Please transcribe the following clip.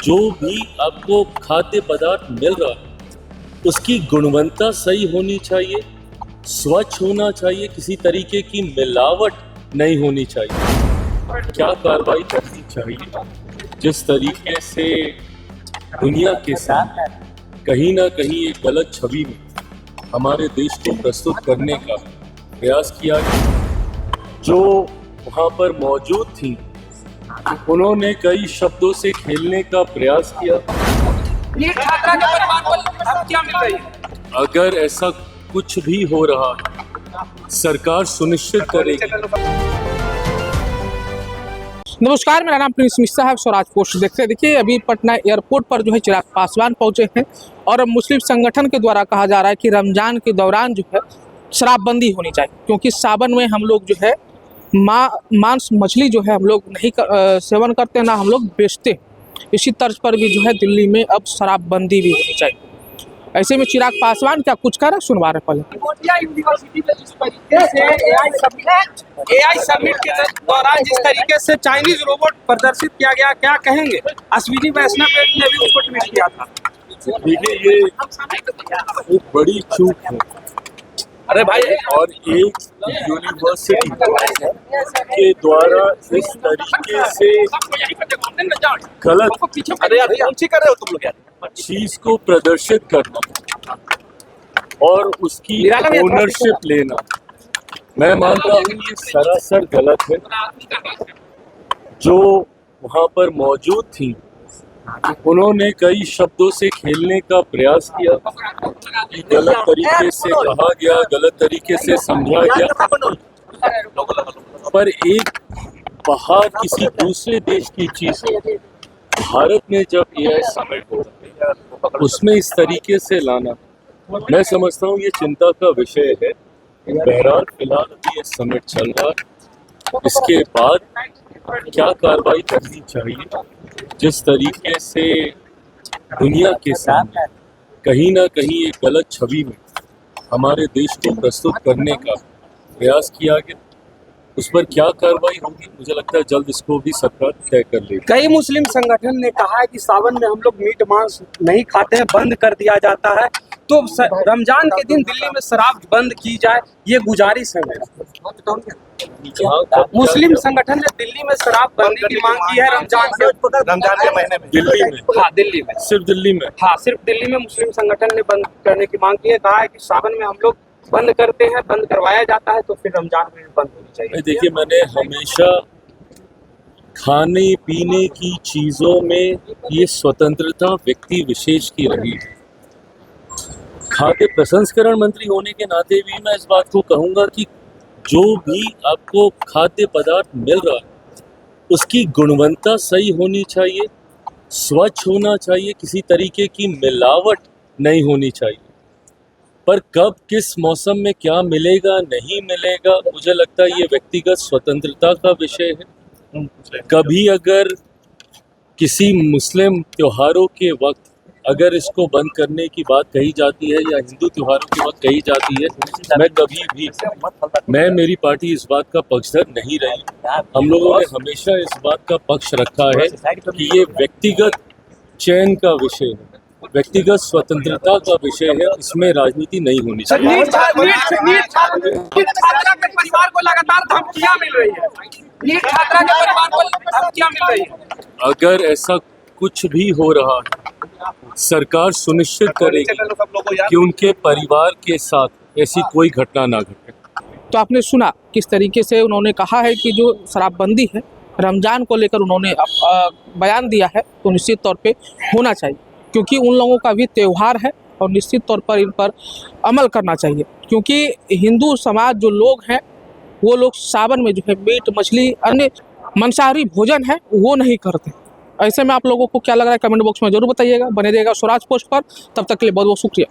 जो भी आपको खाद्य पदार्थ मिल रहा है उसकी गुणवत्ता सही होनी चाहिए, स्वच्छ होना चाहिए, किसी तरीके की मिलावट नहीं होनी चाहिए। क्या कार्रवाई करनी चाहिए? जिस तरीके से दुनिया के सामने कहीं ना कहीं एक गलत छवि में हमारे देश को प्रस्तुत करने का प्रयास किया गया, जो वहाँ पर मौजूद थी उन्होंने कई शब्दों से खेलने का प्रयास किया। ये छात्रा के परिवार को अब क्या मिल रही है? अगर ऐसा कुछ भी हो रहा है, सरकार सुनिश्चित करेगी। नमस्कार, मेरा नाम प्रिंस मिश्रा है। स्वराज पोस्ट देखते देखिए अभी पटना एयरपोर्ट पर जो है चिराग पासवान पहुंचे हैं और मुस्लिम संगठन के द्वारा कहा जा रहा है कि रमजान के दौरान जो है शराबबंदी होनी चाहिए, क्योंकि सावन में हम लोग जो है मांस मछली जो है हम लोग नहीं सेवन करते, ना हम लोग बेचते। इसी तर्ज पर भी जो है दिल्ली में अब शराबबंदी भी होनी चाहिए। ऐसे में चिराग पासवान क्या कुछ कह रहे, सुनवा रहे पहले। मोतिया यूनिवर्सिटी में जिस तरीके से एआई समिट के दौरान जिस तरीके से चाइनीज रोबोट प्रदर्शित किया गया, क्या कहेंगे? अश्विनी वैष्णव ने भी उसको ट्वीट किया था। देखिए, ये एक बड़ी चूक है। अरे भाई, और एक यूनिवर्सिटी के द्वारा इस तरीके से गलत अरे यार कौन सी कर रहे हो तुम लोग यार? चीज को प्रदर्शित करना और उसकी ओनरशिप लेना, मैं मानता हूँ ये सरासर गलत है। जो वहाँ पर मौजूद थी उन्होंने कई शब्दों से खेलने का प्रयास किया, गलत तरीके से कहा गया, गलत तरीके से समझा गया। पर एक बाहर किसी दूसरे देश की चीज भारत में जब एआई समिट हो उसमें इस तरीके से लाना, मैं समझता हूँ ये चिंता का विषय है। बहरहाल फिलहाल अभी ये समिट चल रहा है, इसके बाद क्या कार्रवाई करनी चाहिए? जिस तरीके से दुनिया के सामने कहीं ना कहीं एक गलत छवि में हमारे देश को प्रस्तुत करने का प्रयास किया गया, उस पर क्या कार्रवाई होगी मुझे लगता है जल्द इसको भी सरकार तय कर लेगी। कई मुस्लिम संगठन ने कहा है कि सावन में हम लोग मीट मांस नहीं खाते हैं, बंद कर दिया जाता है, तो रमजान के दिन दिल्ली में शराब बंद की जाए, ये गुजारिश है मेरा। मुस्लिम संगठन ने दिल्ली में शराब बंदी की मांग की है रमजान के महीने में। दिल्ली में? हाँ, दिल्ली में। सिर्फ दिल्ली में? हाँ, सिर्फ दिल्ली में मुस्लिम संगठन ने बंद करने की मांग की है। कहा है कि सावन में हम लोग बंद करते हैं, बंद करवाया जाता है, तो फिर रमजान में बंद होनी चाहिए। देखिए, मैंने हमेशा खाने पीने की चीजों में ये स्वतंत्रता व्यक्ति विशेष की रही है। खाद्य प्रसंस्करण मंत्री होने के नाते भी मैं इस बात को कहूंगा कि जो भी आपको खाद्य पदार्थ मिल रहा है उसकी गुणवत्ता सही होनी चाहिए, स्वच्छ होना चाहिए, किसी तरीके की मिलावट नहीं होनी चाहिए। पर कब किस मौसम में क्या मिलेगा नहीं मिलेगा, मुझे लगता है ये व्यक्तिगत स्वतंत्रता का विषय है। कभी अगर किसी मुस्लिम त्योहारों के वक्त अगर इसको बंद करने की बात कही जाती है या हिंदू त्योहारों की बात कही जाती है, मैं मेरी पार्टी इस बात का पक्षधर नहीं रही। हम लोगों ने हमेशा इस बात का पक्ष रखा है कि ये व्यक्तिगत चयन का विषय है, व्यक्तिगत स्वतंत्रता का विषय है, इसमें राजनीति नहीं होनी चाहिए। नीट छात्रा के परिवार को लगातार धमकियां मिल रही है। नीट छात्रा के परिवार को धमकियां मिल रही है। अगर ऐसा कुछ भी हो रहा है, सरकार सुनिश्चित करेगी कि उनके परिवार के साथ ऐसी कोई घटना ना घटे। तो आपने सुना किस तरीके से उन्होंने कहा है कि जो शराबबंदी है रमजान को लेकर उन्होंने बयान दिया है, तो निश्चित तौर पे होना चाहिए, क्योंकि उन लोगों का भी त्यौहार है और निश्चित तौर पर इन पर अमल करना चाहिए। क्योंकि हिंदू समाज जो लोग हैं वो लोग सावन में जो है मीट मछली अन्य मांसाहारी भोजन है वो नहीं करते। ऐसे में आप लोगों को क्या लग रहा है कमेंट बॉक्स में जरूर बताइएगा। बने रहिएगा स्वराज पोस्ट पर, तब तक के लिए बहुत बहुत शुक्रिया।